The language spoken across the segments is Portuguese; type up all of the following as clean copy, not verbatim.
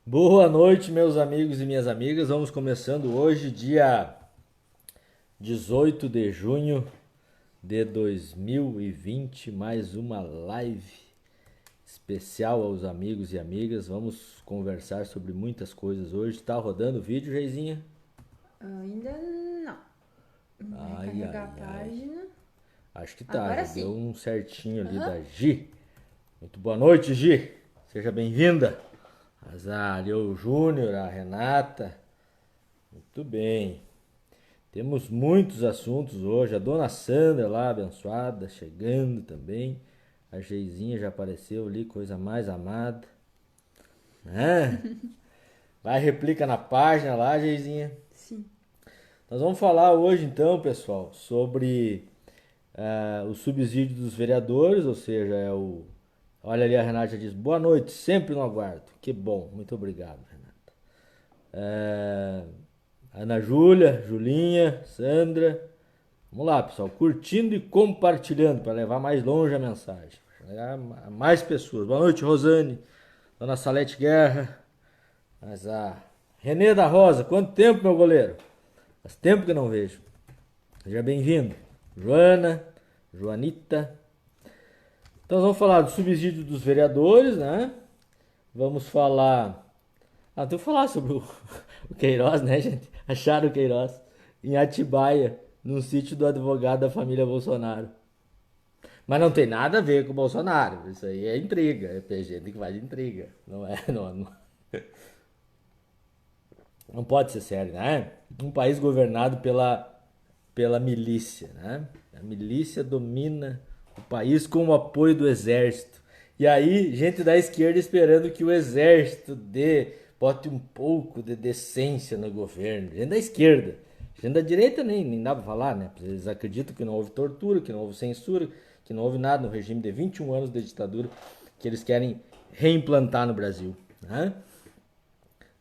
Boa noite, meus amigos e minhas amigas. Vamos começando hoje, dia 18 de junho de 2020, mais uma live especial aos amigos e amigas. Vamos conversar sobre muitas coisas hoje. Tá rodando o vídeo, Geizinha? Ainda não. Vai Ai, carregar a ai, ai. página. Acho que tá, Agora já deu sim. um certinho ali Aham. da Gi. Muito boa noite, Gi. Seja bem-vinda. Azar, ali o Júnior, a Renata. Muito bem. Temos muitos assuntos hoje. A dona Sandra lá, abençoada, chegando também. A Geizinha já apareceu ali, coisa mais amada. Né? Vai, replica na página lá, Geizinha. Sim. Nós vamos falar hoje então, pessoal, sobre o subsídio dos vereadores, ou seja, é o. Olha ali, a Renata já diz: boa noite, sempre no aguardo. Que bom, muito obrigado, Renata. É, Ana Júlia, Julinha, Sandra. Vamos lá, pessoal, curtindo e compartilhando para levar mais longe a mensagem, pra chegar a mais pessoas. Boa noite, Rosane, Dona Salete Guerra, mas a Renê da Rosa, quanto tempo, meu goleiro? Faz tempo que não vejo. Seja bem-vindo. Joana, Joanita. Então vamos falar do subsídio dos vereadores, né? Vamos falar. Tu falar sobre o Queiroz, né, gente? Acharam o Queiroz em Atibaia, num sítio do advogado da família Bolsonaro. Mas não tem nada a ver com o Bolsonaro. Isso aí é intriga. É gente que vai de intriga. Não é, não pode ser sério, né? Um país governado pela milícia, né? A milícia domina o país com o apoio do exército. E aí, gente da esquerda esperando que o exército bote um pouco de decência no governo. Gente da esquerda. Gente da direita nem dá pra falar, né? Eles acreditam que não houve tortura, que não houve censura, que não houve nada no regime de 21 anos de ditadura que eles querem reimplantar no Brasil, né?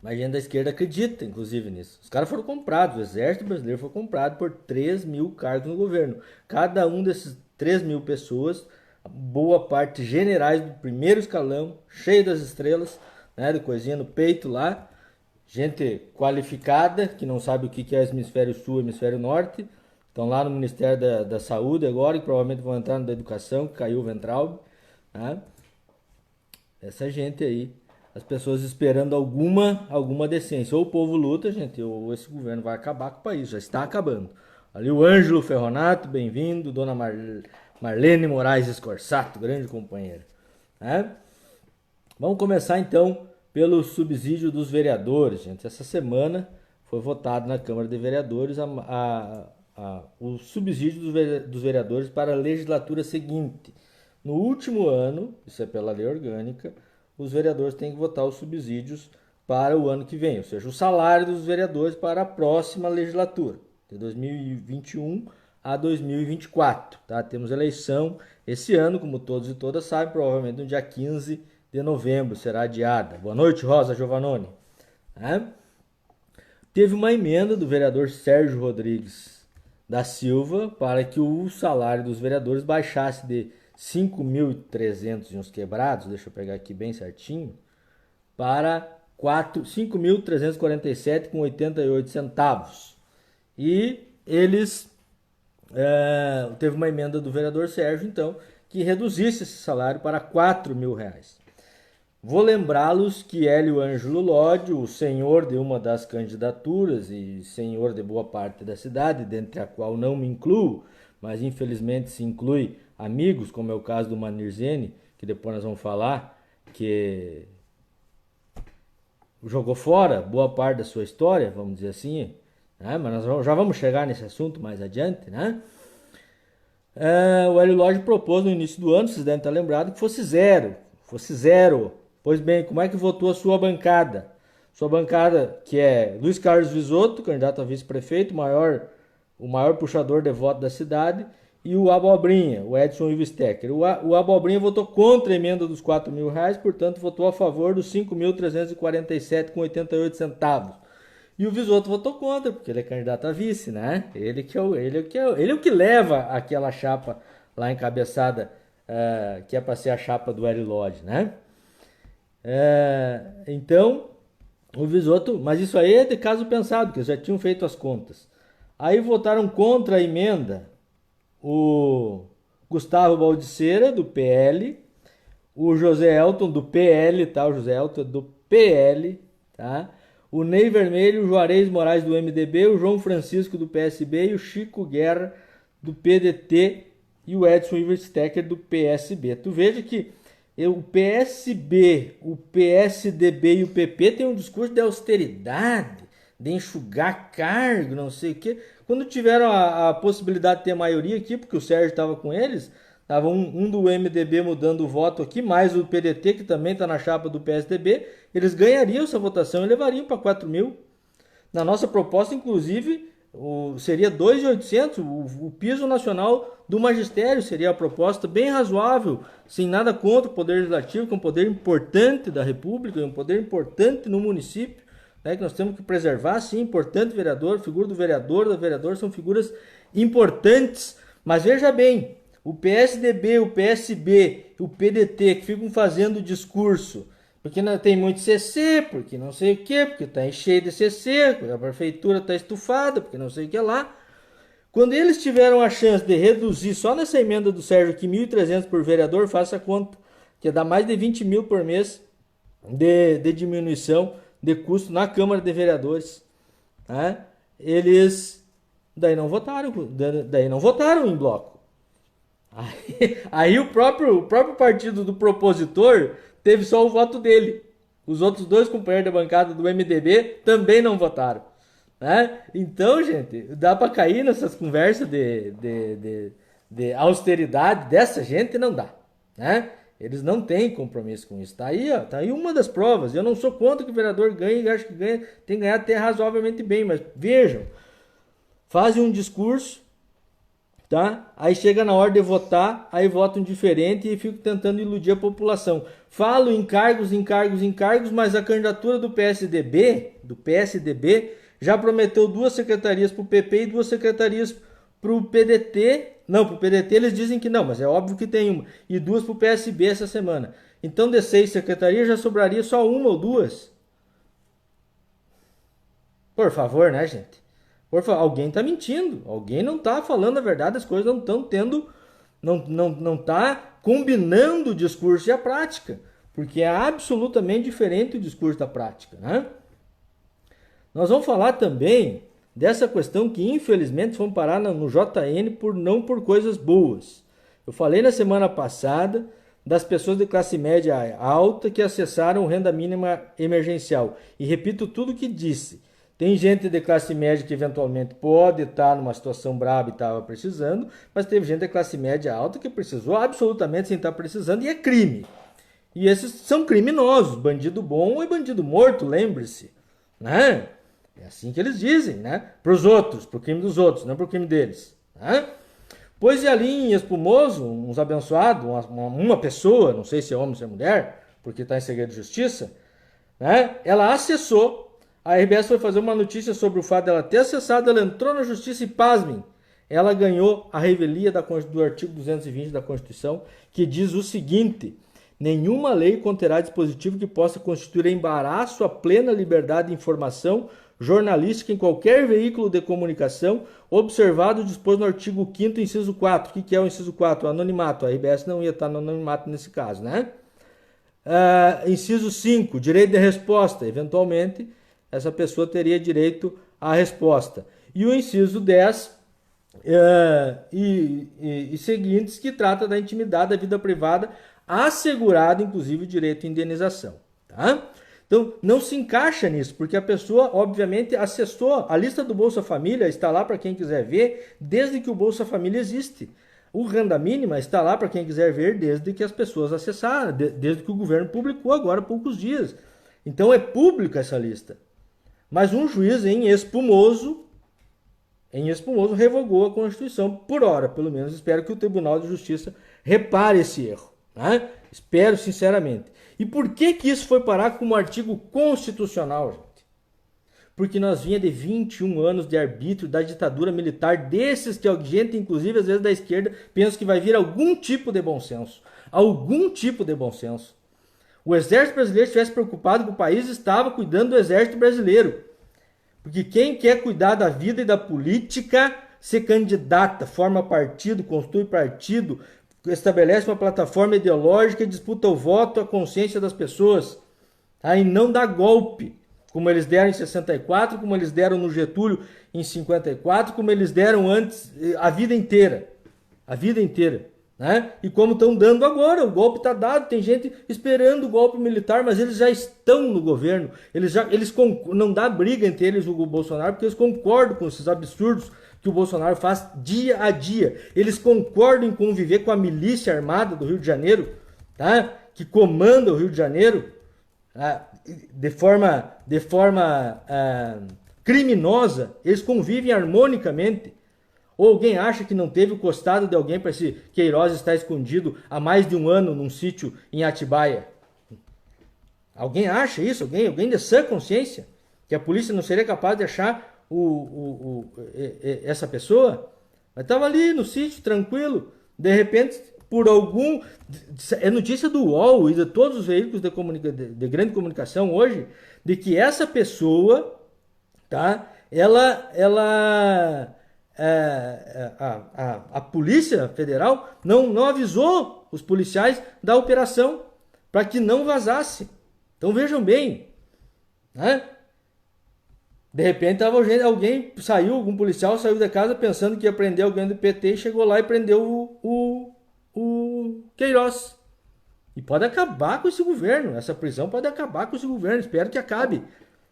Mas a gente da esquerda acredita, inclusive, nisso. Os caras foram comprados, o exército brasileiro foi comprado por 3 mil cargos no governo. Cada um desses 3 mil pessoas, boa parte generais do primeiro escalão, cheio das estrelas, né, de coisinha no peito lá. Gente qualificada, que não sabe o que é hemisfério sul e hemisfério norte. Estão lá no Ministério da Saúde agora, e provavelmente vão entrar no da Educação, que caiu o Ventralbe. Né? Essa gente aí, as pessoas esperando alguma decência. Ou o povo luta, gente, ou esse governo vai acabar com o país, já está acabando. Ali o Ângelo Ferronato, bem-vindo, Dona Marlene Moraes Escorsato, grande companheira. Né? Vamos começar então pelo subsídio dos vereadores, gente. Essa semana foi votado na Câmara de Vereadores o subsídio dos vereadores para a legislatura seguinte. No último ano, isso é pela lei orgânica, os vereadores têm que votar os subsídios para o ano que vem, ou seja, o salário dos vereadores para a próxima legislatura, de 2021 a 2024. Tá? Temos eleição esse ano, como todos e todas sabem, provavelmente no dia 15 de novembro será adiada. Boa noite, Rosa Giovannone. É? Teve uma emenda do vereador Sérgio Rodrigues da Silva para que o salário dos vereadores baixasse de 5.300 e uns quebrados, deixa eu pegar aqui bem certinho, para 5.347,88 centavos. E eles teve uma emenda do vereador Sérgio, então, que reduzisse esse salário para 4 mil reais. Vou lembrá-los que Hélio Ângelo Lodge, o senhor de uma das candidaturas e senhor de boa parte da cidade, dentre a qual não me incluo, mas infelizmente se inclui amigos, como é o caso do Manirzene, que depois nós vamos falar, que jogou fora boa parte da sua história, vamos dizer assim, né? Mas nós já vamos chegar nesse assunto mais adiante, né? O Hélio Lodge propôs no início do ano, vocês devem estar lembrados, que fosse zero. Fosse zero. Pois bem, como é que votou a sua bancada? Sua bancada, que é Luiz Carlos Visotto, candidato a vice-prefeito, o maior puxador de voto da cidade, e o Abobrinha, o Edson Ivo Stecker. O Abobrinha votou contra a emenda dos 4 mil reais, portanto votou a favor dos 5.347,88 centavos. E o Visoto votou contra, porque ele é candidato a vice, né? Ele é o que leva aquela chapa lá encabeçada, que é para ser a chapa do Hélio Lodge, né? Então, O Visoto, mas isso aí é de caso pensado, que eles já tinham feito as contas. Aí votaram contra a emenda o Gustavo Baldiceira, do PL, o José Elton, do PL, tá? O José Elton é do PL, tá? O Ney Vermelho, o Juarez Moraes, do MDB, o João Francisco, do PSB, e o Chico Guerra, do PDT, e o Edson Iverstecker, do PSB. Tu veja que o PSB, o PSDB e o PP têm um discurso de austeridade, de enxugar cargo, não sei o quê. Quando tiveram a possibilidade de ter maioria aqui, porque o Sérgio estava com eles, estava um do MDB mudando o voto aqui, mais o PDT, que também está na chapa do PSDB, eles ganhariam essa votação e levariam para 4 mil. Na nossa proposta, inclusive, seria 2.800, o piso nacional do magistério seria a proposta bem razoável, sem nada contra o poder legislativo, que é um poder importante da República, um poder importante no município, né, que nós temos que preservar, sim, importante vereador, figura do vereador, da vereadora, são figuras importantes, mas veja bem, o PSDB, o PSB, o PDT, que ficam fazendo discurso, porque não tem muito CC, porque não sei o que, porque está cheio de CC, porque a prefeitura está estufada, porque não sei o que lá. Quando eles tiveram a chance de reduzir, só nessa emenda do Sérgio aqui, 1.300 por vereador, faça a conta, que dá mais de 20 mil por mês de diminuição de custo na Câmara de Vereadores. Né? Eles daí não votaram em bloco. Aí o próprio partido do propositor teve só o voto dele. Os outros dois companheiros da bancada do MDB também não votaram. Né? Então, gente, dá para cair nessas conversas de austeridade dessa gente, não dá. Né? Eles não têm compromisso com isso. Tá aí, ó, tá aí uma das provas. Eu não sou contra que o vereador ganhe, acho que ganha, tem que ganhar até razoavelmente bem, mas vejam, fazem um discurso, tá? Aí chega na hora de votar, aí votam diferente e fico tentando iludir a população. Falo em cargos, mas a candidatura do PSDB, já prometeu 2 secretarias para o PP e 2 secretarias para o PDT. Não, para o PDT eles dizem que não, mas é óbvio que tem uma. E 2 para o PSB essa semana. Então, de 6 secretarias, já sobraria só 1 ou 2. Por favor, né, gente? Por favor, alguém está mentindo. Alguém não está falando a verdade, as coisas não estão tendo... Não está combinando o discurso e a prática. Porque é absolutamente diferente o discurso da prática, né? Nós vamos falar também dessa questão que infelizmente vão parar no JN não por coisas boas. Eu falei na semana passada das pessoas de classe média alta que acessaram renda mínima emergencial. E repito tudo o que disse. Tem gente de classe média que eventualmente pode estar numa situação braba e estava precisando, mas teve gente de classe média alta que precisou absolutamente sem estar precisando e é crime. E esses são criminosos. Bandido bom é bandido morto, lembre-se. Né? É assim que eles dizem, né? Para os outros, para o crime dos outros, não para o crime deles. Né? Pois e ali em Espumoso, uns abençoados, uma pessoa, não sei se é homem ou se é mulher, porque está em segredo de justiça, né? Ela acessou, a RBS foi fazer uma notícia sobre o fato dela ter acessado, ela entrou na justiça e, pasmem, ela ganhou a revelia do artigo 220 da Constituição, que diz o seguinte: nenhuma lei conterá dispositivo que possa constituir embaraço à plena liberdade de informação jornalística em qualquer veículo de comunicação, observado o disposto no artigo 5º, inciso 4. O que é o inciso 4? O anonimato. A RBS não ia estar no anonimato nesse caso, né? Inciso 5, direito de resposta. Eventualmente, essa pessoa teria direito à resposta. E o inciso 10 e seguintes, que trata da intimidade da vida privada, assegurado, inclusive, o direito à indenização. Tá? Então, não se encaixa nisso, porque a pessoa, obviamente, acessou. A lista do Bolsa Família está lá para quem quiser ver, desde que o Bolsa Família existe. O Renda Mínima está lá para quem quiser ver, desde que as pessoas acessaram, desde que o governo publicou agora há poucos dias. Então, é pública essa lista. Mas um juiz em Espumoso revogou a Constituição por hora, pelo menos. Espero que o Tribunal de Justiça repare esse erro. Né? Espero sinceramente. E por que isso foi parar como artigo constitucional, gente? Porque nós vinha de 21 anos de arbítrio da ditadura militar, desses que a gente, inclusive às vezes da esquerda, pensa que vai vir algum tipo de bom senso. Algum tipo de bom senso. o exército brasileiro estivesse preocupado com o país, estava cuidando do exército brasileiro. Porque quem quer cuidar da vida e da política se candidata, forma partido, constitui partido, estabelece uma plataforma ideológica e disputa o voto, a consciência das pessoas. Aí não dá golpe, como eles deram em 64, como eles deram no Getúlio em 54, como eles deram antes, a vida inteira. A vida inteira. Né? E como estão dando agora, o golpe está dado, tem gente esperando o golpe militar, mas eles já estão no governo, eles não dá briga entre eles e o Bolsonaro, porque eles concordam com esses absurdos que o Bolsonaro faz dia a dia, eles concordam em conviver com a milícia armada do Rio de Janeiro, tá? Que comanda o Rio de Janeiro, de forma criminosa, eles convivem harmonicamente. Ou alguém acha que não teve o costado de alguém para esse Queiroz estar escondido há mais de um ano num sítio em Atibaia? Alguém acha isso? Alguém de sã consciência? Que a polícia não seria capaz de achar essa pessoa? Mas estava ali no sítio, tranquilo. De repente, por algum... É notícia do UOL e de todos os veículos de grande comunicação hoje, de que essa pessoa, tá? A Polícia Federal não avisou os policiais da operação para que não vazasse. Então vejam bem, né? De repente algum policial saiu da casa pensando que ia prender alguém do PT e chegou lá e prendeu o Queiroz. E pode acabar com esse governo, essa prisão pode acabar com esse governo, espero que acabe.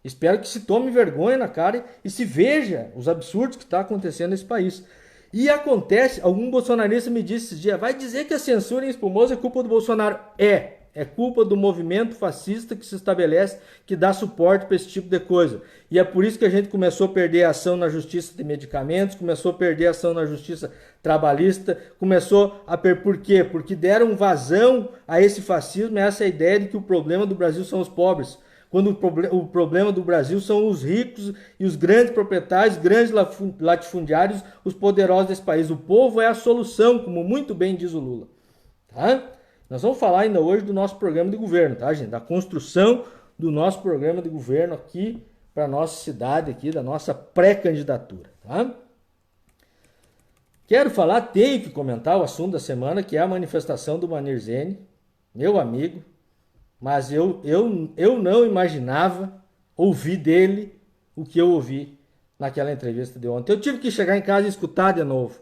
Espero que se tome vergonha na cara e se veja os absurdos que está acontecendo nesse país. E acontece, algum bolsonarista me disse esses dias, vai dizer que a censura em Espumoso é culpa do Bolsonaro? É culpa do movimento fascista que se estabelece, que dá suporte para esse tipo de coisa. E é por isso que a gente começou a perder a ação na justiça de medicamentos, começou a perder a ação na justiça trabalhista, por quê? Porque deram vazão a esse fascismo, a essa ideia de que o problema do Brasil são os pobres. Quando o problema do Brasil são os ricos e os grandes proprietários, grandes latifundiários, os poderosos desse país. O povo é a solução, como muito bem diz o Lula. Tá? Nós vamos falar ainda hoje do nosso programa de governo, tá, gente? Da construção do nosso programa de governo aqui para a nossa cidade, aqui, da nossa pré-candidatura. Tá? Tenho que comentar o assunto da semana, que é a manifestação do Manir Zene, meu amigo. Mas eu não imaginava ouvir dele o que eu ouvi naquela entrevista de ontem. Eu tive que chegar em casa e escutar de novo,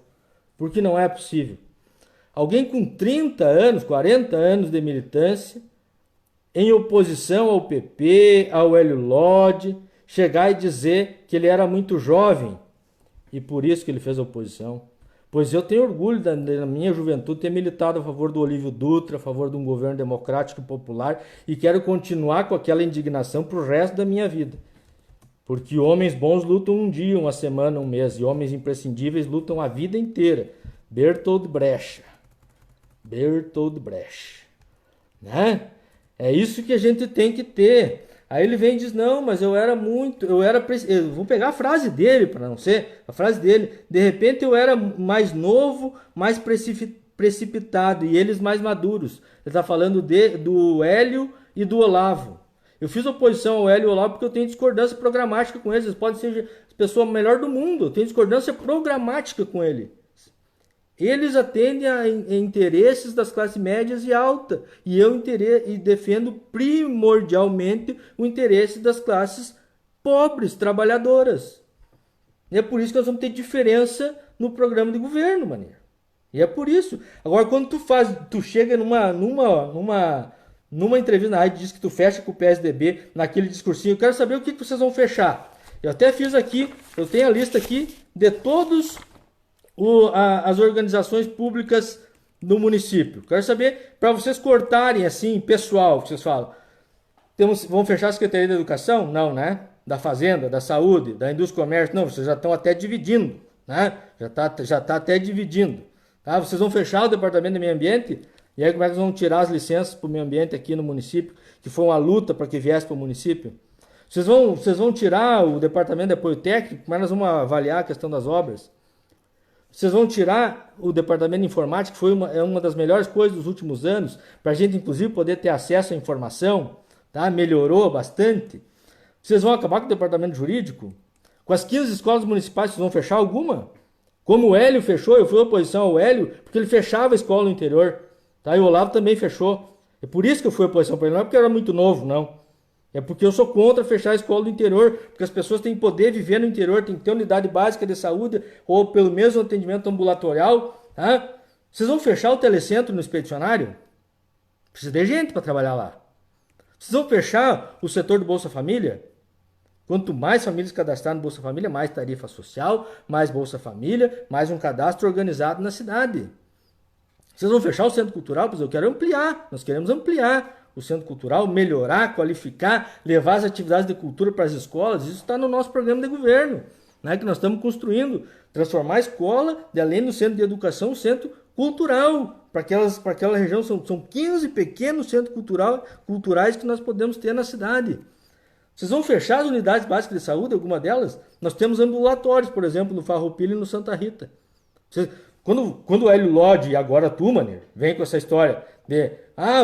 porque não é possível. Alguém com 30 anos, 40 anos de militância, em oposição ao PP, ao Hélio Lodge, chegar e dizer que ele era muito jovem e por isso que ele fez a oposição. Pois eu tenho orgulho da minha juventude ter militado a favor do Olívio Dutra, a favor de um governo democrático e popular, e quero continuar com aquela indignação para o resto da minha vida. Porque homens bons lutam um dia, uma semana, um mês, e homens imprescindíveis lutam a vida inteira. Bertold Brecht. Né? É isso que a gente tem que ter. Aí ele vem e diz, não, mas eu vou pegar a frase dele, para não ser, a frase dele, de repente eu era mais novo, mais precipitado, e eles mais maduros. Ele está falando do Hélio e do Olavo. Eu fiz oposição ao Hélio e ao Olavo porque eu tenho discordância programática com eles, podem ser as pessoas melhor do mundo, eu tenho discordância programática com ele. Eles atendem a interesses das classes médias e altas. E eu defendo primordialmente o interesse das classes pobres, trabalhadoras. E é por isso que nós vamos ter diferença no programa de governo, maneiro. E é por isso. Agora, quando tu chega numa entrevista na rádio e diz que tu fecha com o PSDB naquele discursinho, eu quero saber o que vocês vão fechar. Eu até fiz aqui, eu tenho a lista aqui de todos as organizações públicas do município. Quero saber, para vocês cortarem assim, pessoal, que vocês falam. Vão fechar a Secretaria da Educação? Não, né? Da Fazenda, da Saúde, da Indústria e Comércio? Não, vocês já estão até dividindo, né? Já tá até dividindo. Tá? Vocês vão fechar o Departamento de Meio Ambiente? E aí como é que vão tirar as licenças para o meio ambiente aqui no município? Que foi uma luta para que viesse para o município? Vocês vão tirar o Departamento de Apoio Técnico? Como é que nós vamos avaliar a questão das obras? Vocês vão tirar o departamento de informática, que foi uma das melhores coisas dos últimos anos, para a gente, inclusive, poder ter acesso à informação, tá? Melhorou bastante. Vocês vão acabar com o departamento jurídico? Com as 15 escolas municipais, vocês vão fechar alguma? Como o Hélio fechou, eu fui oposição ao Hélio, porque ele fechava a escola no interior. Tá? E o Olavo também fechou. É por isso que eu fui oposição para ele, não é porque eu era muito novo, não. É porque eu sou contra fechar a escola do interior, porque as pessoas têm que poder viver no interior, tem que ter unidade básica de saúde, ou pelo menos um atendimento ambulatorial. Tá? Vocês vão fechar o telecentro no expedicionário? Precisa de gente para trabalhar lá. Vocês vão fechar o setor do Bolsa Família? Quanto mais famílias cadastradas no Bolsa Família, mais tarifa social, mais Bolsa Família, mais um cadastro organizado na cidade. Vocês vão fechar o centro cultural? Pois eu quero ampliar, nós queremos ampliar o centro cultural, melhorar, qualificar, levar as atividades de cultura para as escolas. Isso está no nosso programa de governo, né, que nós estamos construindo, transformar a escola, além do centro de educação, um centro cultural, para aquela região. São 15 pequenos centros culturais que nós podemos ter na cidade. Vocês vão fechar as unidades básicas de saúde, alguma delas? Nós temos ambulatórios, por exemplo, no Farroupilha e no Santa Rita. Quando o Hélio Lodge e agora tu, Manir, vem com essa história de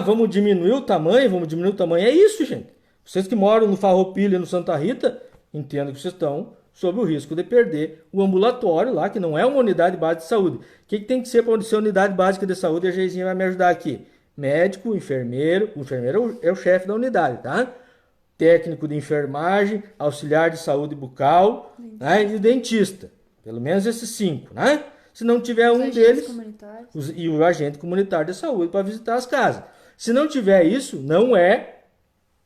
vamos diminuir o tamanho, é isso, gente. Vocês que moram no Farroupilha e no Santa Rita, entendam que vocês estão sob o risco de perder o ambulatório lá, que não é uma unidade básica de saúde. O que tem que ser para ser unidade básica de saúde? A Geizinha vai me ajudar aqui. Médico, enfermeiro, o enfermeiro é o chefe da unidade, tá? Técnico de enfermagem, auxiliar de saúde bucal, né, e dentista. Pelo menos esses 5, né? Se não tiver um deles, e o agente comunitário de saúde para visitar as casas. Se não tiver isso, não é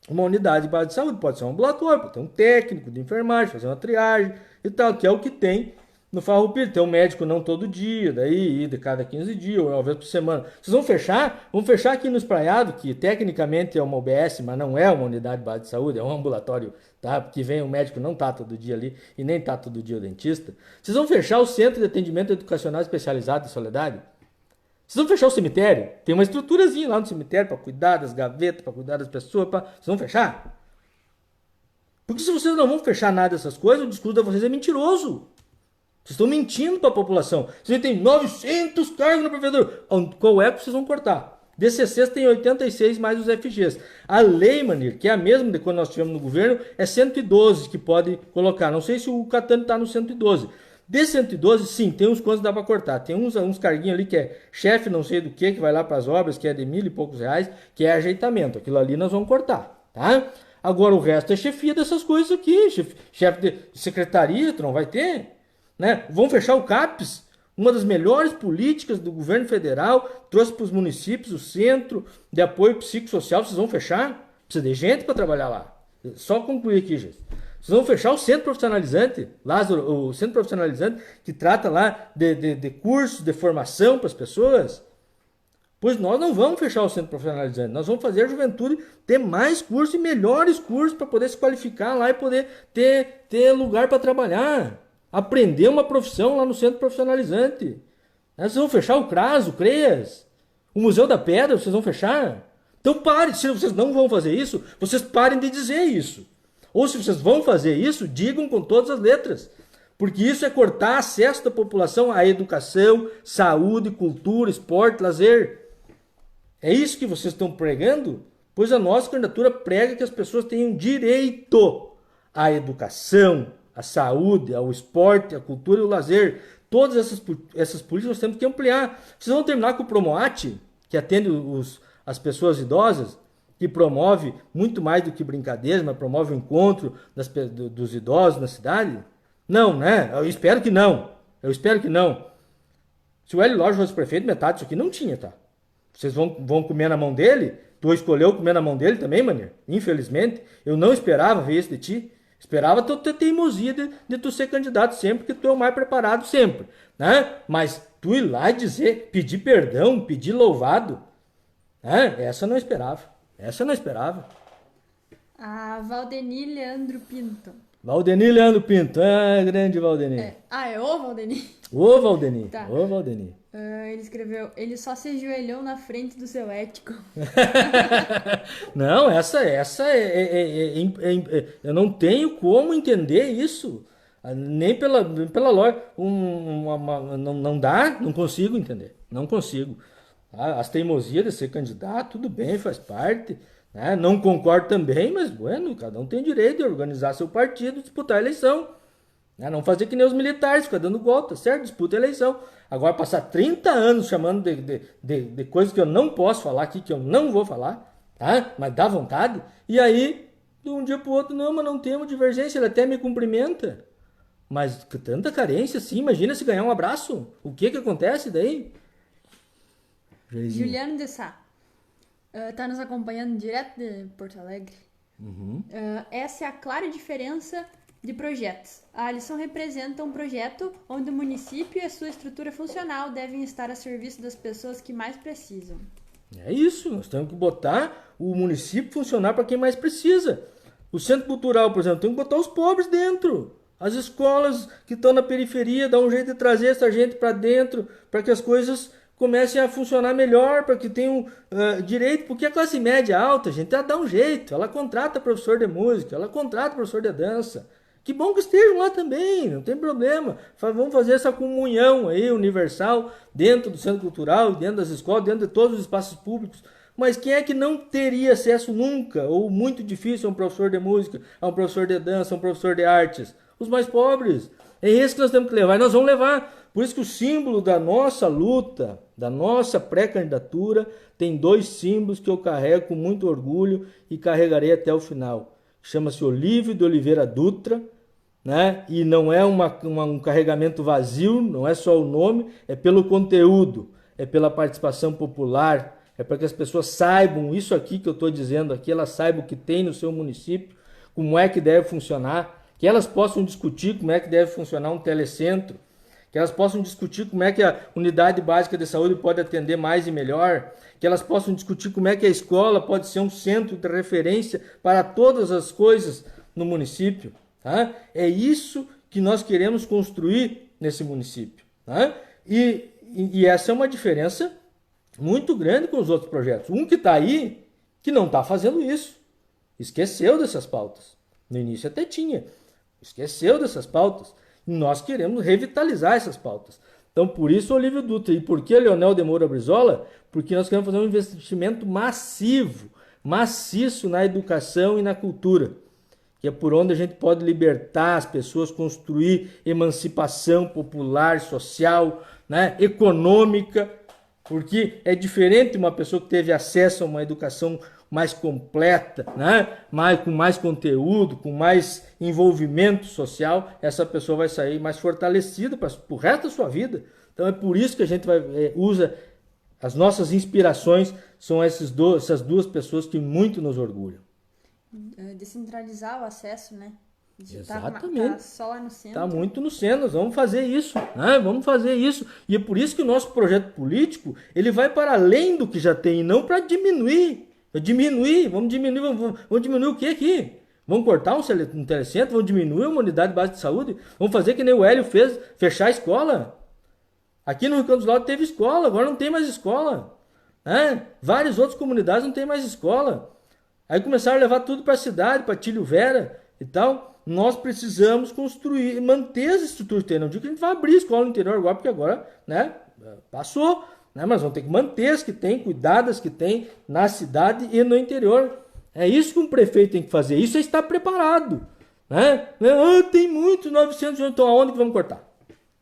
uma unidade básica de saúde. Pode ser um ambulatório, pode ter um técnico de enfermagem, fazer uma triagem e tal, que é o que tem no Farroupilha. Tem um médico não todo dia, daí de cada 15 dias, ou uma vez por semana. Vocês vão fechar aqui no Espraiado, que tecnicamente é uma UBS, mas não é uma unidade básica de saúde, é um ambulatório, tá? Porque vem um médico, não tá todo dia ali, e nem tá todo dia o dentista. Vocês vão fechar o Centro de Atendimento Educacional Especializado de Soledade? Vocês vão fechar o cemitério? Tem uma estruturazinha lá no cemitério para cuidar das gavetas, para cuidar das pessoas. Vocês vão fechar? Porque se vocês não vão fechar nada dessas coisas, o discurso de vocês é mentiroso. Vocês estão mentindo para a população. Vocês têm 900 cargos na prefeitura. Qual é que vocês vão cortar? DCCs tem 86 mais os FGs. A lei, Manir, que é a mesma de quando nós tivemos no governo, é 112 que pode colocar. Não sei se o Catani está no 112. De 112, sim, tem uns quantos que dá para cortar. Tem uns carguinhos ali que é chefe não sei do que vai lá para as obras, que é de R$1.000 e poucos, que é ajeitamento. Aquilo ali nós vamos cortar, tá? Agora o resto é chefia dessas coisas aqui. Chefe de secretaria, tu não vai ter, né? Vão fechar o CAPES, uma das melhores políticas do governo federal, trouxe para os municípios o centro de apoio psicossocial. Vocês vão fechar? Precisa de gente para trabalhar lá. Só concluir aqui, gente. Vocês vão fechar o centro profissionalizante, Lázaro, o centro profissionalizante que trata lá de cursos de formação para as pessoas? Pois nós não vamos fechar o centro profissionalizante, nós vamos fazer a juventude ter mais cursos e melhores cursos para poder se qualificar lá e poder ter lugar para trabalhar. Aprender uma profissão lá no centro profissionalizante. Vocês vão fechar o CRAS, o CREAS, o Museu da Pedra, vocês vão fechar? Então parem, se vocês não vão fazer isso, vocês parem de dizer isso. Ou se vocês vão fazer isso, digam com todas as letras. Porque isso é cortar acesso da população à educação, saúde, cultura, esporte, lazer. É isso que vocês estão pregando? Pois a nossa candidatura prega que as pessoas tenham direito à educação, à saúde, ao esporte, à cultura e ao lazer. Todas essas políticas nós temos que ampliar. Vocês vão terminar com o Promoate, que atende as pessoas idosas, que promove muito mais do que brincadeiras, mas promove o encontro dos idosos na cidade? Não, né? Eu espero que não. Se o Hélio Lodge fosse prefeito, metade disso aqui não tinha, tá? Vocês vão comer na mão dele? Tu escolheu comer na mão dele também, Manir? Infelizmente. Eu não esperava ver isso de ti. Esperava tu ter teimosia de tu ser candidato sempre, que tu é o mais preparado sempre, né? Mas tu ir lá e dizer, pedir perdão, pedir louvado, né? Essa eu não esperava. A Valdeni Leandro Pinto. Valdeni Leandro Pinto. Grande Valdeni. É o Valdeni. Ô Valdeni. Tá. Ô Valdeni. Ele escreveu, ele só se ajoelhou na frente do seu ético. Não, essa eu não tenho como entender isso. Nem pela lógica. Não dá, não consigo entender. Não consigo. As teimosias de ser candidato, tudo bem, faz parte. Né? Não concordo também, mas, bueno, cada um tem direito de organizar seu partido e disputar a eleição. Né? Não fazer que nem os militares, ficar dando volta, certo? Disputa a eleição. Agora, passar 30 anos chamando de coisas que eu não posso falar aqui, que eu não vou falar, tá? Mas dá vontade. E aí, de um dia pro outro, não, mas não temos divergência, ele até me cumprimenta. Mas tanta carência assim, imagina se ganhar um abraço. O que acontece daí? Juliano de Sá está nos acompanhando direto de Porto Alegre. Essa é a clara diferença de projetos. A lição representa um projeto onde o município e a sua estrutura funcional devem estar a serviço das pessoas que mais precisam. É isso, nós temos que botar o município funcionar para quem mais precisa. O centro cultural, por exemplo, tem que botar os pobres dentro. As escolas que estão na periferia, dá um jeito de trazer essa gente para dentro, para que as coisas comecem a funcionar melhor, para que tenham direito, porque a classe média alta, gente, ela dá um jeito, ela contrata professor de música, ela contrata professor de dança. Que bom que estejam lá também, não tem problema. Vamos fazer essa comunhão aí universal dentro do centro cultural, dentro das escolas, dentro de todos os espaços públicos. Mas quem é que não teria acesso nunca, ou muito difícil, a um professor de música, a um professor de dança, a um professor de artes? Os mais pobres. É esse que nós temos que levar, e nós vamos levar. Por isso que o símbolo da nossa luta, da nossa pré-candidatura, tem 2 símbolos que eu carrego com muito orgulho e carregarei até o final. Chama-se Olívio de Oliveira Dutra, né? E não é um carregamento vazio, não é só o nome, é pelo conteúdo, é pela participação popular, é para que as pessoas saibam isso aqui que eu estou dizendo aqui, elas saibam o que tem no seu município, como é que deve funcionar, que elas possam discutir como é que deve funcionar um telecentro, que elas possam discutir como é que a unidade básica de saúde pode atender mais e melhor, que elas possam discutir como é que a escola pode ser um centro de referência para todas as coisas no município. Tá? É isso que nós queremos construir nesse município. Tá? E essa é uma diferença muito grande com os outros projetos. Um que está aí, que não está fazendo isso. Esqueceu dessas pautas. No início até tinha. Esqueceu dessas pautas. E nós queremos revitalizar essas pautas. Então, por isso, Olívio Dutra. E por que Leonel de Moura Brizola? Porque nós queremos fazer um investimento massivo, maciço na educação e na cultura. Que é por onde a gente pode libertar as pessoas, construir emancipação popular, social, né, econômica. Porque é diferente uma pessoa que teve acesso a uma educação mais completa, né? Com mais conteúdo, com mais envolvimento social, essa pessoa vai sair mais fortalecida para o resto da sua vida. Então é por isso que a gente usa as nossas inspirações, são essas 2 pessoas que muito nos orgulham. Descentralizar o acesso, né? Exatamente. Tá só lá no centro. Está muito no centro, nós vamos fazer isso, né? Vamos fazer isso. E é por isso que o nosso projeto político, ele vai para além do que já tem, e não para diminuir. Vamos diminuir o que aqui? Vamos cortar um telecentro? Vamos diminuir uma unidade básica de saúde? Vamos fazer que nem o Hélio fez, fechar a escola? Aqui no Rio Grande do Sul teve escola, agora não tem mais escola. Né? Várias outras comunidades não tem mais escola. Aí começaram a levar tudo para a cidade, para Tílio Vera e tal. Nós precisamos construir, manter as estruturas que tem. Não digo que a gente vai abrir escola no interior agora, porque agora, né, passou. Né? Mas vamos ter que manter as que tem, cuidar das que tem na cidade e no interior. É isso que um prefeito tem que fazer. Isso é estar preparado. Né? Tem muito, 900, então aonde que vamos cortar?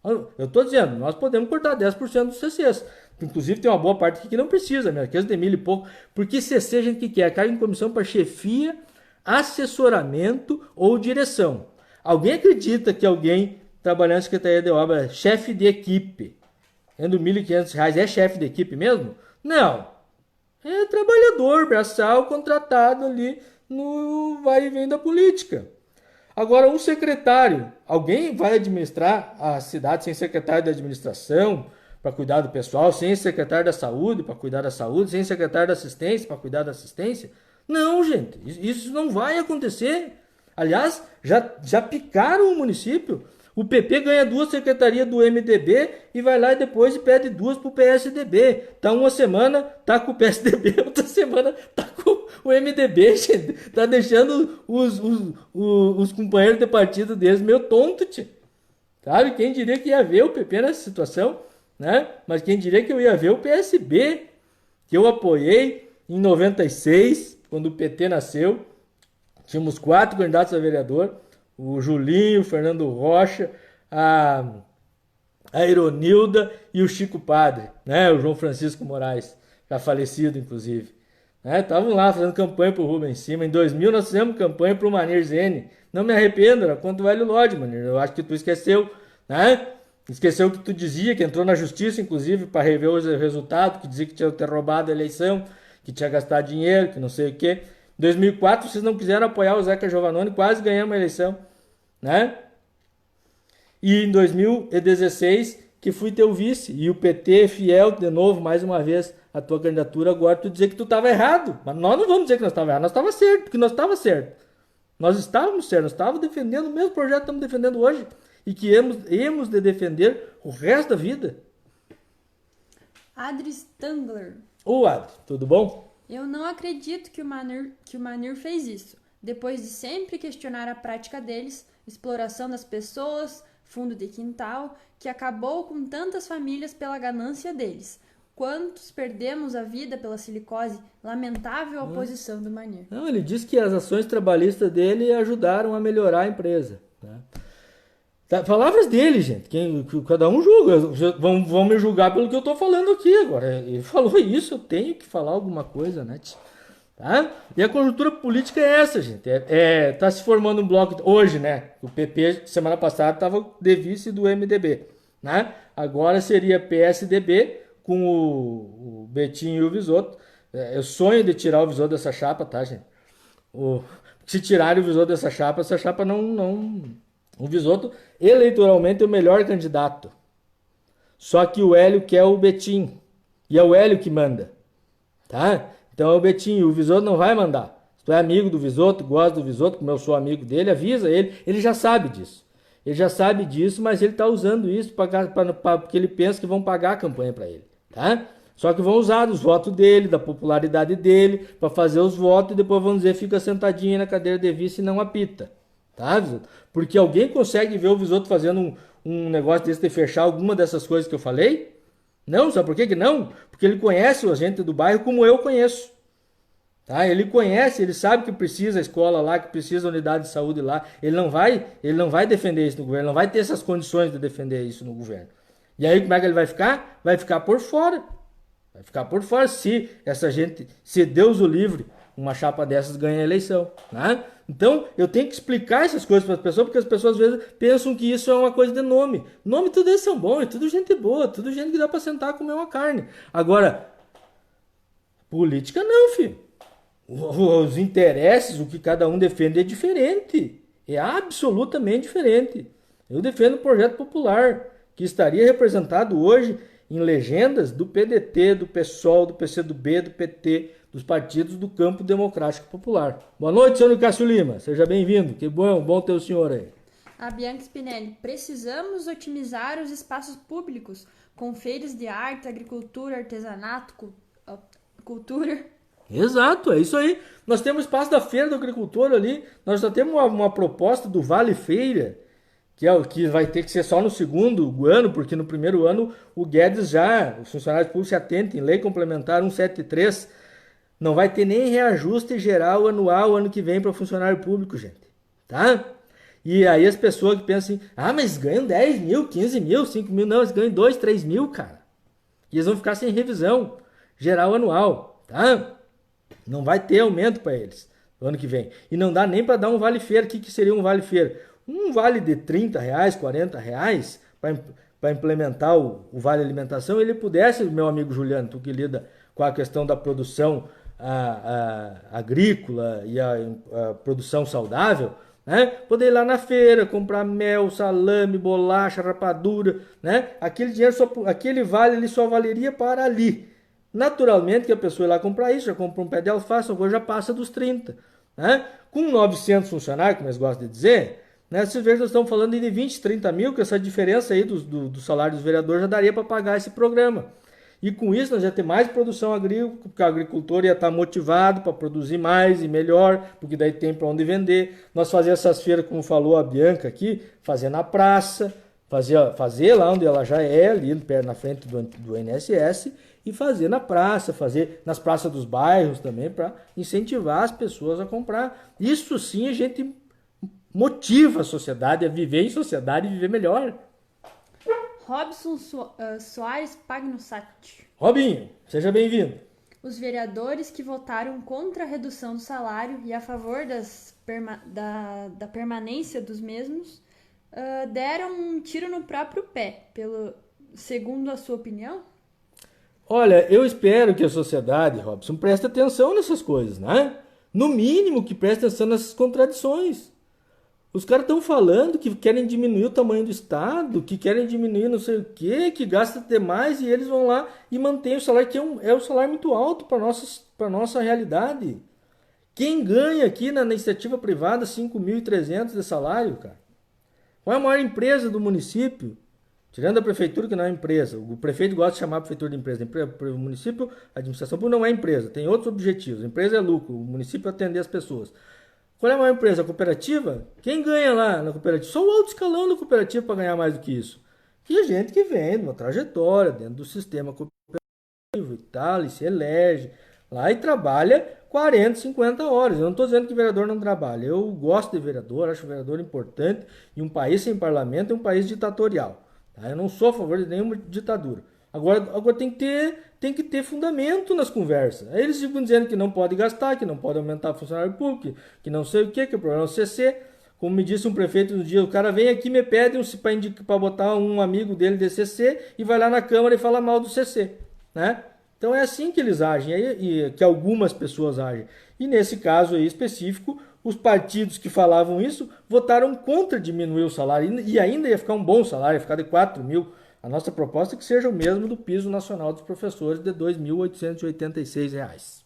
Eu estou dizendo, nós podemos cortar 10% dos CCs. Inclusive tem uma boa parte aqui que não precisa, aqueles de 1.000 e pouco. Porque CC a gente que quer? Carga em comissão para chefia, assessoramento ou direção. Alguém acredita que alguém trabalhando na Secretaria de Obra, chefe de equipe, ganhando R$ 1.500, é chefe de equipe mesmo? Não. É trabalhador braçal contratado ali no vai e vem da política. Agora, um secretário, alguém vai administrar a cidade sem secretário de administração para cuidar do pessoal, sem secretário da saúde para cuidar da saúde, sem secretário da assistência para cuidar da assistência? Não, gente, isso não vai acontecer. Aliás, já picaram o município. O PP ganha 2 secretarias do MDB e vai lá e depois pede 2 para o PSDB. Tá uma semana, tá com o PSDB, outra semana tá com O MDB, gente, tá deixando os companheiros de partido deles meio tonto, tio. Sabe? Quem diria que ia ver o PP nessa situação, né? Mas quem diria que eu ia ver o PSB, que eu apoiei em 96, quando o PT nasceu. Tínhamos 4 candidatos a vereador, o Julinho, o Fernando Rocha, a Ironilda e o Chico Padre, né? O João Francisco Moraes, já falecido, inclusive. Estavam lá fazendo campanha pro Rubens Cima. Em 2000 nós fizemos campanha pro Manir Zene. Não me arrependo, era contra o Hélio Lodge, Manir. Eu acho que tu esqueceu, né? Esqueceu o que tu dizia, que entrou na justiça, inclusive, para rever o resultado, que dizia que tinha ter roubado a eleição, que tinha gastado dinheiro, que não sei o quê. Em 2004 vocês não quiseram apoiar o Zeca Giovannone, quase ganhamos a eleição, né? E em 2016 que fui teu vice, e o PT fiel de novo, mais uma vez, a tua candidatura, agora tu dizer que tu estava errado. Mas nós não vamos dizer que nós estávamos errados, nós estávamos certo, porque nós estávamos certo. Nós estávamos certos, nós estávamos defendendo o mesmo projeto que estamos defendendo hoje, e que hemos de defender o resto da vida. Adri Stangler. Ô Adri, tudo bom? Eu não acredito que o Manir fez isso. Depois de sempre questionar a prática deles, exploração das pessoas, fundo de quintal, que acabou com tantas famílias pela ganância deles. Quantos perdemos a vida pela silicose? Lamentável a oposição do Manir. Não, ele disse que as ações trabalhistas dele ajudaram a melhorar a empresa, né? Palavras dele, gente. Cada um julga. Vão me julgar pelo que eu estou falando aqui agora. Ele falou isso, eu tenho que falar alguma coisa, né? Tá? E a conjuntura política é essa, gente. Tá se formando um bloco hoje, né? O PP, semana passada, estava de vice do MDB, né? Agora seria PSDB com o Betinho e o Visoto. Eu sonho de tirar o Visoto dessa chapa, tá, gente? Se tirarem o Visoto dessa chapa não... O Visoto, eleitoralmente, é o melhor candidato. Só que o Hélio quer o Betinho. E é o Hélio que manda. Tá? Então é o Betinho. O Visoto não vai mandar. Se tu é amigo do Visoto, gosta do Visoto, como eu sou amigo dele, avisa ele. Ele já sabe disso. Ele já sabe disso, mas ele está usando isso porque ele pensa que vão pagar a campanha para ele. Tá? Só que vão usar os votos dele, da popularidade dele, para fazer os votos e depois vão dizer fica sentadinho na cadeira de vice e não apita. Tá, Visoto? Porque alguém consegue ver o Visoto fazendo um negócio desse de fechar alguma dessas coisas que eu falei? Não, sabe por que não? Porque ele conhece a gente do bairro como eu conheço. Tá? Ele conhece, ele sabe que precisa a escola lá, que precisa a unidade de saúde lá. Ele não vai defender isso no governo, não vai ter essas condições de defender isso no governo. E aí como é que ele vai ficar? Vai ficar por fora. Vai ficar por fora se essa gente, se Deus o livre, uma chapa dessas ganha a eleição, né? Então, eu tenho que explicar essas coisas para as pessoas, porque as pessoas às vezes pensam que isso é uma coisa de nome. Nome, tudo eles são bons, é tudo gente boa, tudo gente que dá para sentar e comer uma carne. Agora, política não, filho. Os interesses, o que cada um defende é diferente. É absolutamente diferente. Eu defendo o projeto popular, que estaria representado hoje em legendas do PDT, do PSOL, do PCdoB, do PT, dos partidos do campo democrático popular. Boa noite, senhor Cássio Lima. Seja bem-vindo. Que bom ter o senhor aí. A Bianca Spinelli. Precisamos otimizar os espaços públicos com feiras de arte, agricultura, artesanato, cultura. Exato, é isso aí. Nós temos o espaço da Feira do Agricultor ali. Nós já temos uma proposta do Vale Feira, que vai ter que ser só no segundo ano, porque no primeiro ano o Guedes os funcionários públicos se atentem, lei complementar 173, não vai ter nem reajuste geral anual ano que vem para funcionário público, gente. Tá? E aí as pessoas que pensam assim, mas ganham 10 mil, 15 mil, 5 mil, não, eles ganham 2, 3 mil, cara. E eles vão ficar sem revisão geral anual, tá? Não vai ter aumento para eles no ano que vem. E não dá nem para dar um vale-feira. O que seria um vale-feira? Um vale de R$30, R$40 para implementar o vale alimentação, ele pudesse, meu amigo Juliano, tu que lida com a questão da produção agrícola e a produção saudável, né? Poder ir lá na feira, comprar mel, salame, bolacha, rapadura, né? Aquele dinheiro, aquele vale ele só valeria para ali. Naturalmente que a pessoa ir lá comprar isso, já compra um pé de alface, agora já passa dos 30. Né? Com 900 funcionários, como eles gostam de dizer, né? Vocês vejam que nós estamos falando de 20, 30 mil, que essa diferença aí do salário dos vereadores já daria para pagar esse programa. E com isso nós ia ter mais produção agrícola, porque o agricultor ia estar motivado para produzir mais e melhor, porque daí tem para onde vender. Nós fazíamos essas feiras, como falou a Bianca aqui, fazer na praça, fazer lá onde ela já é, ali na frente do INSS, e fazer na praça, fazer nas praças dos bairros também, para incentivar as pessoas a comprar. Isso sim a gente motiva a sociedade a viver em sociedade e viver melhor. Robson Soares Pagnussati. Robinho, seja bem-vindo. Os vereadores que votaram contra a redução do salário e a favor da permanência dos mesmos deram um tiro no próprio pé, segundo a sua opinião? Olha, eu espero que a sociedade, Robson, preste atenção nessas coisas, né? No mínimo que preste atenção nessas contradições. Os caras estão falando que querem diminuir o tamanho do Estado, que querem diminuir não sei o quê, que gasta demais, e eles vão lá e mantêm o salário, que é um salário muito alto para nossa realidade. Quem ganha aqui na iniciativa privada 5.300 de salário, cara? Qual é a maior empresa do município? Tirando a prefeitura, que não é empresa. O prefeito gosta de chamar a prefeitura de empresa. O município, a administração pública não é empresa, tem outros objetivos. A empresa é lucro, o município é atender as pessoas. Qual é a maior empresa? A cooperativa? Quem ganha lá na cooperativa? Só o alto escalão da cooperativa para ganhar mais do que isso. E a gente que vem de uma trajetória dentro do sistema cooperativo e tal, e se elege lá e trabalha 40, 50 horas. Eu não estou dizendo que vereador não trabalha. Eu gosto de vereador, acho o vereador importante. E um país sem parlamento é um país ditatorial. Tá? Eu não sou a favor de nenhuma ditadura. Agora tem que ter fundamento nas conversas. Aí eles ficam dizendo que não pode gastar, que não pode aumentar o funcionário público, que não sei o que o problema é o CC. Como me disse um prefeito no dia, o cara vem aqui e me pede para botar um amigo dele de CC e vai lá na Câmara e fala mal do CC. Né? Então é assim que eles agem, e que algumas pessoas agem. E nesse caso aí específico, os partidos que falavam isso votaram contra diminuir o salário, e ainda ia ficar um bom salário, ia ficar de 4 mil. A nossa proposta é que seja o mesmo do piso nacional dos professores de R$ 2.886.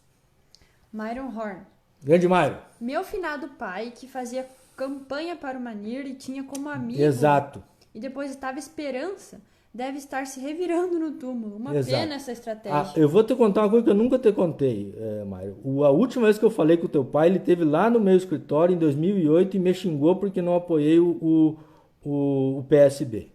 Myron Horn. Grande Myron. Meu finado pai, que fazia campanha para o Manir e tinha como amigo... Exato. E depositava esperança, deve estar se revirando no túmulo. Uma Exato. pena essa estratégia. Eu vou te contar uma coisa que eu nunca te contei, Myron. A última vez que eu falei com o teu pai, ele esteve lá no meu escritório em 2008 e me xingou porque não apoiei o PSB.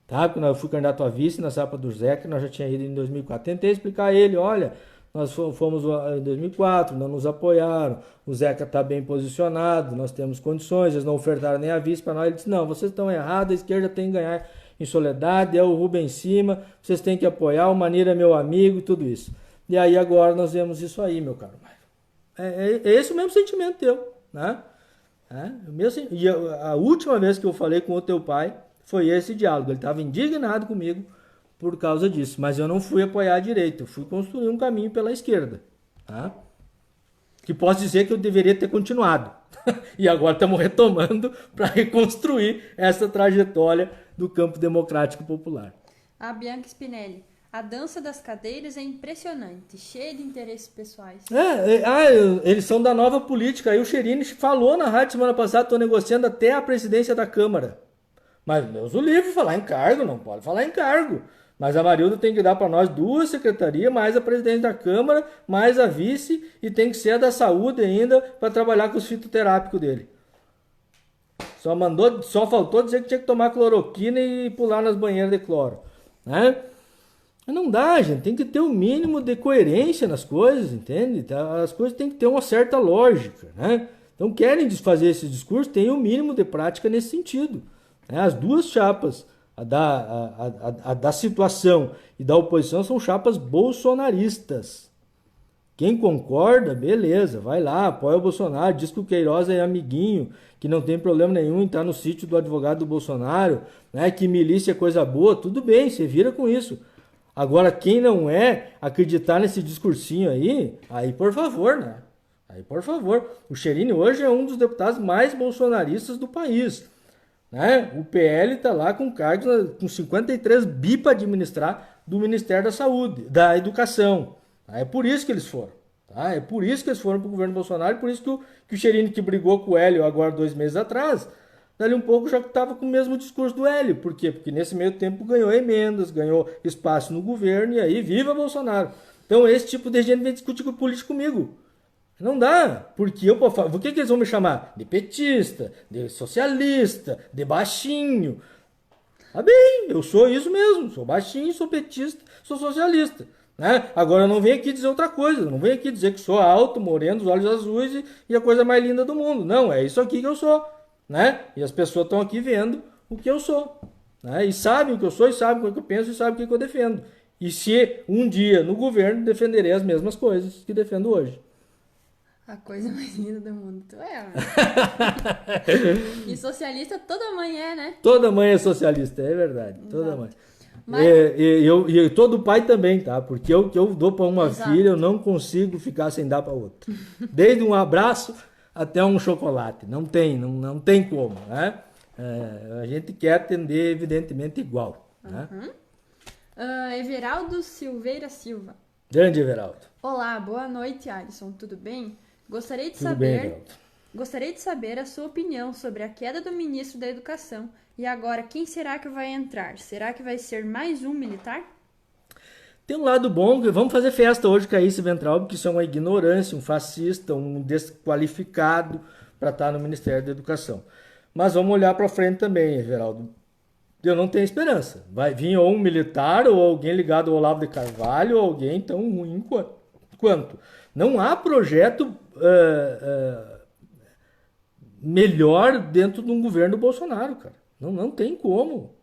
Tá? Quando eu fui candidato a vice na chapa do Zeca, nós já tinha ido em 2004. Tentei explicar a ele, olha, nós fomos em 2004, não nos apoiaram, o Zeca está bem posicionado, nós temos condições, eles não ofertaram nem a vice para nós. Ele disse, não, vocês estão errados, a esquerda tem que ganhar em Soledade, é o Rubem Cima, vocês têm que apoiar, o Manir é meu amigo, tudo isso. E aí agora nós vemos isso aí, meu caro Mário. É esse o mesmo sentimento teu, né? E a última vez que eu falei com o teu pai, foi esse diálogo. Ele estava indignado comigo por causa disso. Mas eu não fui apoiar direito. Eu fui construir um caminho pela esquerda. Tá? Que posso dizer que eu deveria ter continuado. E agora estamos retomando para reconstruir essa trajetória do campo democrático popular. A Bianca Spinelli. A dança das cadeiras é impressionante, cheia de interesses pessoais. Eles são da nova política. Aí o Cherini falou na rádio semana passada, estou negociando até a presidência da Câmara. Mas Deus o livre, falar em cargo, não pode falar em cargo. Mas a Marilda tem que dar para nós 2 secretarias, mais a presidente da Câmara, mais a vice, e tem que ser a da saúde ainda para trabalhar com os fitoterápicos dele. Só faltou dizer que tinha que tomar cloroquina e pular nas banheiras de cloro. Né? Não dá, gente. Tem que ter o mínimo de coerência nas coisas, entende? As coisas têm que ter uma certa lógica. Né? Então, querem desfazer esse discurso, tem o mínimo de prática nesse sentido. As duas chapas, a da situação e da oposição, são chapas bolsonaristas. Quem concorda, beleza, vai lá, apoia o Bolsonaro, diz que o Queiroz é amiguinho, que não tem problema nenhum em estar no sítio do advogado do Bolsonaro, né, que milícia é coisa boa, tudo bem, você vira com isso. Agora, quem não acreditar nesse discursinho aí por favor, né? Aí, por favor. O Cherini hoje é um dos deputados mais bolsonaristas do país. Né? O PL está lá com cargos com 53 bi para administrar do Ministério da Saúde, da Educação. É por isso que eles foram. Tá? É por isso que eles foram para o governo Bolsonaro, por isso que o Cherini, que brigou com o Hélio agora 2 meses atrás, dali um pouco já estava com o mesmo discurso do Hélio. Por quê? Porque nesse meio tempo ganhou emendas, ganhou espaço no governo e aí viva Bolsonaro. Então esse tipo de gente vem discutir com político comigo. Não dá, porque eu posso falar, o que eles vão me chamar? De petista, de socialista, de baixinho. Ah bem, eu sou isso mesmo, sou baixinho, sou petista, sou socialista. Né? Agora eu não venho aqui dizer outra coisa, não venho aqui dizer que sou alto, moreno, os olhos azuis e a coisa mais linda do mundo. Não, é isso aqui que eu sou. Né? E as pessoas estão aqui vendo o que eu sou. Né? E sabem o que eu sou, e sabem o que eu penso, e sabem o que eu defendo. E se um dia no governo defenderei as mesmas coisas que defendo hoje. A coisa mais linda do mundo. Tu é, mano. E socialista toda mãe é, né? Toda mãe é socialista, é verdade. Exato. Toda mãe. Mas... E todo pai também, tá? Porque o que eu dou para uma Exato. filha, eu não consigo ficar sem dar para outra. Desde um abraço até um chocolate. Não tem como, né? A gente quer atender, evidentemente, igual. Né? Everaldo Silveira Silva. Grande Everaldo. Olá, boa noite, Alisson. Tudo bem? Gostaria de saber a sua opinião sobre a queda do ministro da Educação. E agora, quem será que vai entrar? Será que vai ser mais um militar? Tem um lado bom, vamos fazer festa hoje com a Issa Ventral, porque isso é uma ignorância, um fascista, um desqualificado para estar no Ministério da Educação. Mas vamos olhar para frente também, Everaldo. Eu não tenho esperança. Vai vir ou um militar, ou alguém ligado ao Olavo de Carvalho, ou alguém tão ruim quanto. Não há projeto melhor dentro de um governo Bolsonaro, cara. Não tem como.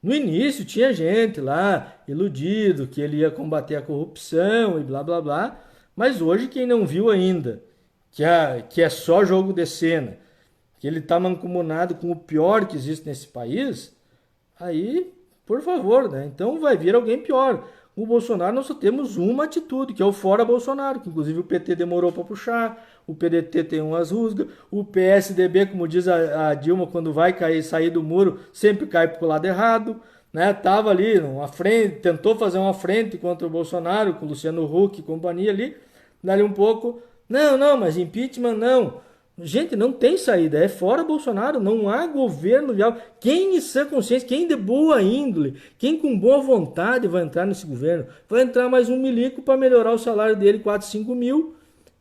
No início tinha gente lá, iludido, que ele ia combater a corrupção e blá blá blá. Mas hoje quem não viu ainda, que é só jogo de cena, que ele está mancomunado com o pior que existe nesse país, aí, por favor, né? Então vai vir alguém pior. O Bolsonaro nós só temos uma atitude, que é o fora Bolsonaro, que inclusive o PT demorou para puxar, o PDT tem umas rusgas, o PSDB, como diz a Dilma, quando vai sair do muro, sempre cai pro lado errado, né? Tava ali numa frente, tentou fazer uma frente contra o Bolsonaro, com o Luciano Huck e companhia ali, dali um pouco, não, mas impeachment não. Gente, não tem saída, é fora Bolsonaro, não há governo viável. Quem em sã consciência, quem de boa índole, quem com boa vontade vai entrar nesse governo, vai entrar mais um milico para melhorar o salário dele, 4, 5 mil,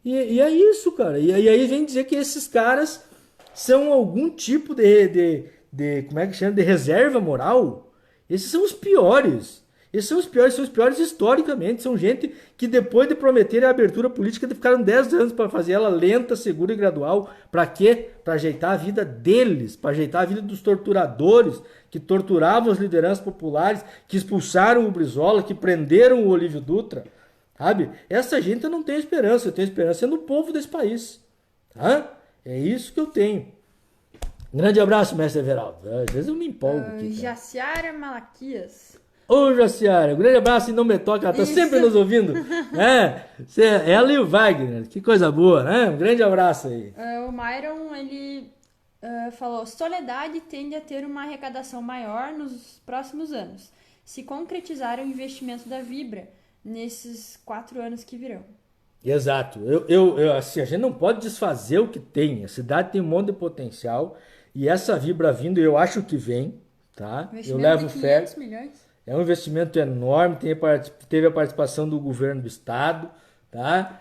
e é isso, cara. E aí vem dizer que esses caras são algum tipo de como é que chama, de reserva moral. Esses são os piores. Esses são os piores historicamente. São gente que depois de prometer a abertura política ficaram 10 anos para fazer ela lenta, segura e gradual. Para quê? Para ajeitar a vida deles, para ajeitar a vida dos torturadores que torturavam as lideranças populares, que expulsaram o Brizola, que prenderam o Olívio Dutra. Sabe? Essa gente eu não tenho esperança. Eu tenho esperança no povo desse país. Tá? É isso que eu tenho. Grande abraço, mestre Everaldo. Às vezes eu me empolgo aqui. Jaciara Malaquias. Ô, Jaciara, um grande abraço e não me toca, ela tá sempre nos ouvindo. Ela e o Wagner, que coisa boa, né? Um grande abraço aí. O Myron, ele falou: Soledade tende a ter uma arrecadação maior nos próximos anos, se concretizar o investimento da Vibra nesses 4 anos que virão. Exato. Assim, a gente não pode desfazer o que tem. A cidade tem um monte de potencial e essa Vibra vindo, eu acho que vem, tá? Eu levo fé. 500 milhões. É um investimento enorme, teve a participação do governo do estado, tá?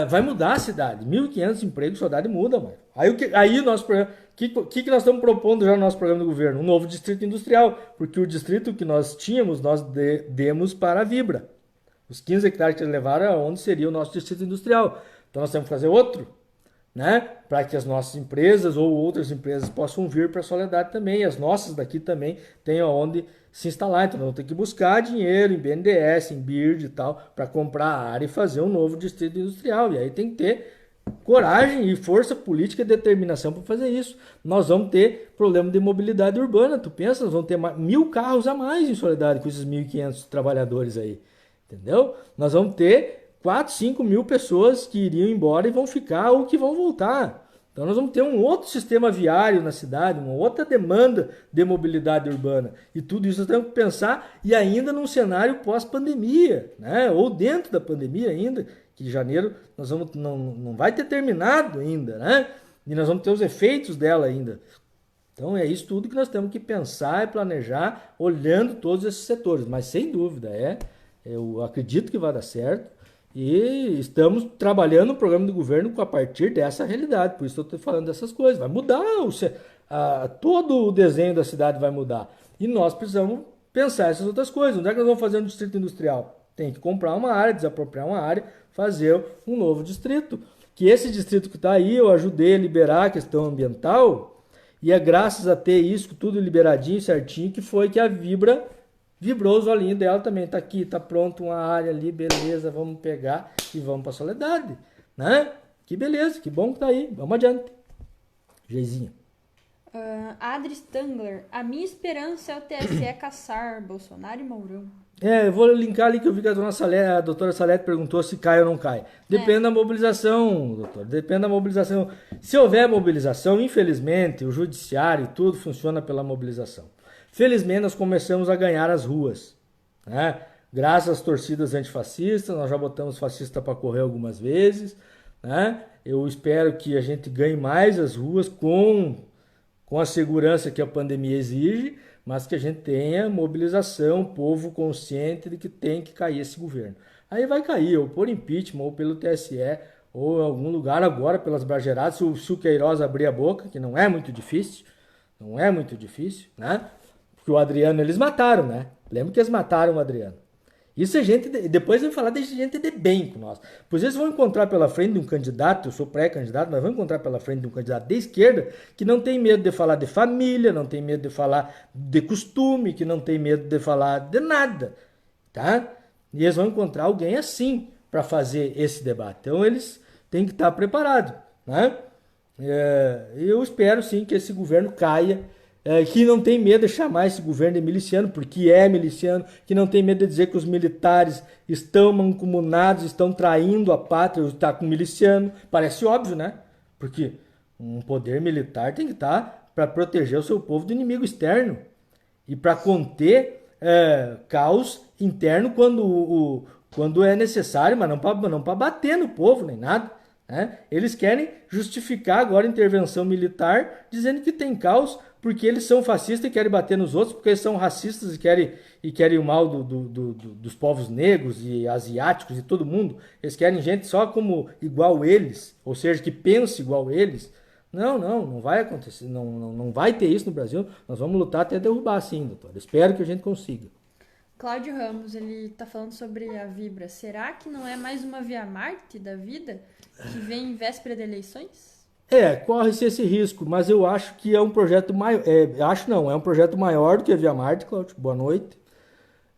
Vai mudar a cidade. 1.500 empregos, a cidade muda, mano. Aí o nosso programa, que nós estamos propondo já no nosso programa do governo? Um novo distrito industrial, porque o distrito que nós tínhamos, nós demos para a Vibra. Os 15 hectares que eles levaram é onde seria o nosso distrito industrial. Então nós temos que fazer outro, né? Para que as nossas empresas ou outras empresas possam vir para a Soledade também. E as nossas daqui também tenham onde se instalar. Então nós vamos ter que buscar dinheiro em BNDES, em BIRD e tal, para comprar a área e fazer um novo distrito industrial. E aí tem que ter coragem e força política e determinação para fazer isso. Nós vamos ter problema de mobilidade urbana. Tu pensa, nós vamos ter 1.000 carros a mais em Soledade com esses 1.500 trabalhadores aí. Entendeu? Nós vamos ter 4, 5 mil pessoas que iriam embora e vão ficar ou que vão voltar. Então nós vamos ter um outro sistema viário na cidade, uma outra demanda de mobilidade urbana. E tudo isso nós temos que pensar e ainda num cenário pós-pandemia, né? Ou dentro da pandemia ainda, que em janeiro nós vamos, não vai ter terminado ainda, né? E nós vamos ter os efeitos dela ainda. Então é isso tudo que nós temos que pensar e planejar, olhando todos esses setores. Mas sem dúvida, eu acredito que vai dar certo e estamos trabalhando o programa do governo a partir dessa realidade. Por isso eu estou falando dessas coisas. Vai mudar, todo o desenho da cidade vai mudar. E nós precisamos pensar essas outras coisas. Onde é que nós vamos fazer um distrito industrial? Tem que comprar uma área, desapropriar uma área, fazer um novo distrito. Que esse distrito que está aí, eu ajudei a liberar a questão ambiental, e é graças a ter isso tudo liberadinho, certinho, que foi que a Vibra vibrou os olhinhos dela também. Está aqui, está pronto uma área ali, beleza, vamos pegar e vamos para a Soledade. Né? Que beleza, que bom que está aí, vamos adiante. Geizinha. Adri Stangler, a minha esperança é o TSE caçar Bolsonaro e Mourão. Eu vou linkar ali que eu vi que a doutora Salete perguntou se cai ou não cai. Depende da mobilização, doutor. Depende da mobilização. Se houver mobilização, infelizmente, o judiciário e tudo funciona pela mobilização. Felizmente, nós começamos a ganhar as ruas. Né? Graças às torcidas antifascistas, nós já botamos fascista para correr algumas vezes. Né? Eu espero que a gente ganhe mais as ruas com a segurança que a pandemia exige, mas que a gente tenha mobilização, povo consciente de que tem que cair esse governo. Aí vai cair, ou por impeachment, ou pelo TSE, ou em algum lugar agora, pelas brageradas, se o Queiroz abrir a boca, que não é muito difícil, né? Porque o Adriano eles mataram, né? Lembra que eles mataram o Adriano. Isso é gente, depois vão falar de gente de bem com nós. Pois eles vão encontrar pela frente de um candidato, eu sou pré-candidato, mas vão encontrar pela frente de um candidato de esquerda que não tem medo de falar de família, não tem medo de falar de costume, que não tem medo de falar de nada, tá? E eles vão encontrar alguém assim para fazer esse debate. Então eles têm que estar preparados, né? Eu espero sim que esse governo caia, que não tem medo de chamar esse governo de miliciano, porque é miliciano, que não tem medo de dizer que os militares estão mancomunados, estão traindo a pátria, está com miliciano. Parece óbvio, né? Porque um poder militar tem que estar para proteger o seu povo do inimigo externo e para conter caos interno quando é necessário, mas não para bater no povo nem nada. Né? Eles querem justificar agora a intervenção militar dizendo que tem caos porque eles são fascistas e querem bater nos outros, porque eles são racistas e querem o mal dos povos negros e asiáticos e todo mundo. Eles querem gente só como igual eles, ou seja, que pense igual eles. Não vai acontecer, não vai ter isso no Brasil. Nós vamos lutar até derrubar sim, doutor. Espero que a gente consiga. Cláudio Ramos, ele está falando sobre a Vibra. Será que não é mais uma Via Marte da vida que vem em véspera de eleições? Corre-se esse risco, mas eu acho que é um projeto maior. É um projeto maior do que a Via Marte, Cláudio. Boa noite.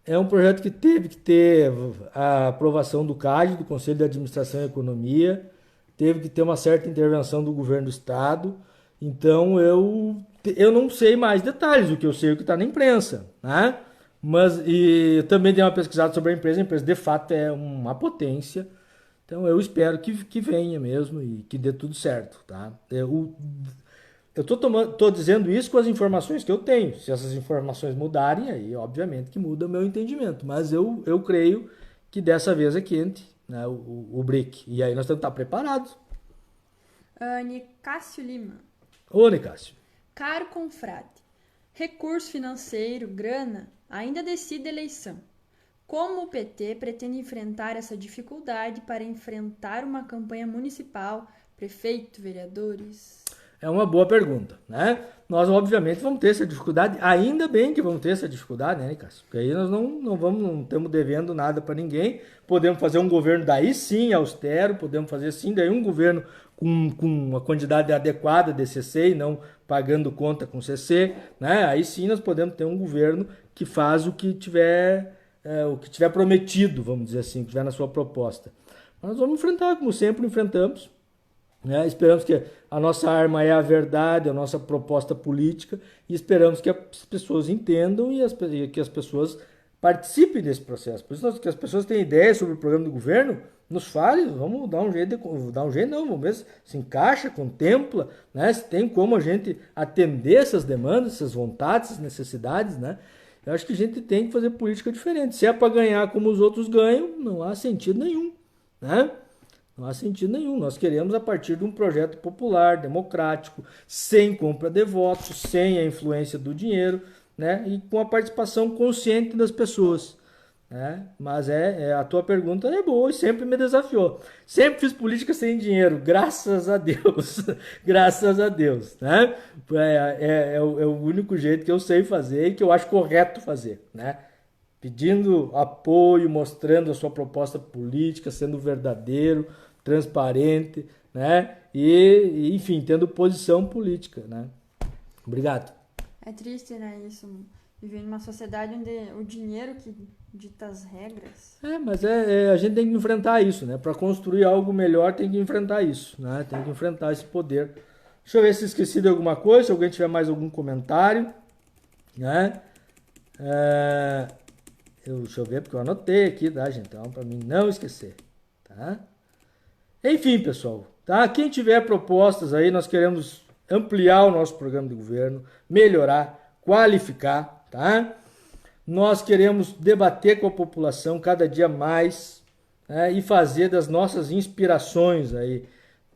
É um projeto que teve que ter a aprovação do CAD, do Conselho de Administração e Economia, teve que ter uma certa intervenção do governo do Estado. Então eu não sei mais detalhes, o que eu sei é o que está na imprensa, né? Mas eu também dei uma pesquisada sobre a empresa de fato é uma potência. Então eu espero que venha mesmo e que dê tudo certo, tá? Eu tô dizendo isso com as informações que eu tenho. Se essas informações mudarem, aí obviamente que muda o meu entendimento. Mas eu creio que dessa vez é quente, né, o BRIC. E aí nós temos que estar preparados. Nicásio Lima. Ô, Nicásio. Caro confrade, recurso financeiro, grana, ainda decide a eleição. Como o PT pretende enfrentar essa dificuldade para enfrentar uma campanha municipal, prefeito, vereadores? É uma boa pergunta, né? Nós, obviamente, vamos ter essa dificuldade. Ainda bem que vamos ter essa dificuldade, né, Cássio? Porque aí nós não estamos devendo nada para ninguém. Podemos fazer um governo daí sim austero, podemos fazer sim daí um governo com uma quantidade adequada de CC e não pagando conta com CC, né? Aí sim nós podemos ter um governo que faz o que tiver prometido, vamos dizer assim, que tiver na sua proposta. Mas nós vamos enfrentar, como sempre enfrentamos, né? Esperamos que a nossa arma é a verdade, a nossa proposta política, e esperamos que as pessoas entendam e que as pessoas participem desse processo. Por isso que as pessoas têm ideias sobre o programa do governo, nos fale, vamos dar um jeito, vamos ver se encaixa, contempla, né? Se tem como a gente atender essas demandas, essas vontades, essas necessidades, né? Eu acho que a gente tem que fazer política diferente. Se é para ganhar como os outros ganham, não há sentido nenhum, né? Não há sentido nenhum. Nós queremos a partir de um projeto popular, democrático, sem compra de votos, sem a influência do dinheiro, né? E com a participação consciente das pessoas. Né? Mas a tua pergunta é boa e sempre me desafiou. Sempre fiz política sem dinheiro, graças a Deus. Graças a Deus. Né? É o único jeito que eu sei fazer e que eu acho correto fazer. Né? Pedindo apoio, mostrando a sua proposta política, sendo verdadeiro, transparente, né? E enfim, tendo posição política. Né? Obrigado. É triste, né, isso. Viver numa sociedade onde o dinheiro que dita as regras. Mas a gente tem que enfrentar isso, né? Para construir algo melhor tem que enfrentar isso, né? Tem que enfrentar esse poder. Deixa eu ver se esqueci de alguma coisa, se alguém tiver mais algum comentário, né? Deixa eu ver, porque eu anotei aqui, tá, gente? Então, para mim não esquecer, tá? Enfim, pessoal, tá? Quem tiver propostas aí, nós queremos ampliar o nosso programa de governo, melhorar, qualificar, tá? Nós queremos debater com a população cada dia mais, né? E fazer das nossas inspirações aí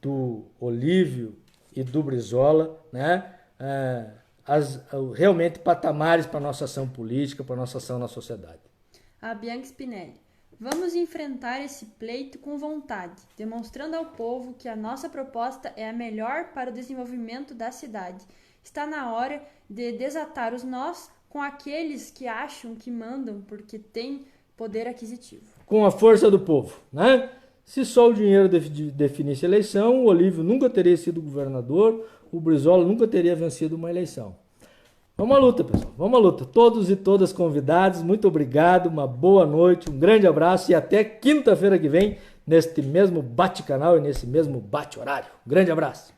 do Olívio e do Brizola, né? Realmente patamares para a nossa ação política, para a nossa ação na sociedade. A Bianca Spinelli. Vamos enfrentar esse pleito com vontade, demonstrando ao povo que a nossa proposta é a melhor para o desenvolvimento da cidade. Está na hora de desatar os nós com aqueles que acham que mandam porque têm poder aquisitivo. Com a força do povo, né? Se só o dinheiro definisse a eleição, o Olívio nunca teria sido governador, o Brizola nunca teria vencido uma eleição. Vamos à luta, pessoal. Vamos à luta. Todos e todas convidados, muito obrigado, uma boa noite, um grande abraço e até quinta-feira que vem, neste mesmo bate-canal e nesse mesmo bate-horário. Um grande abraço.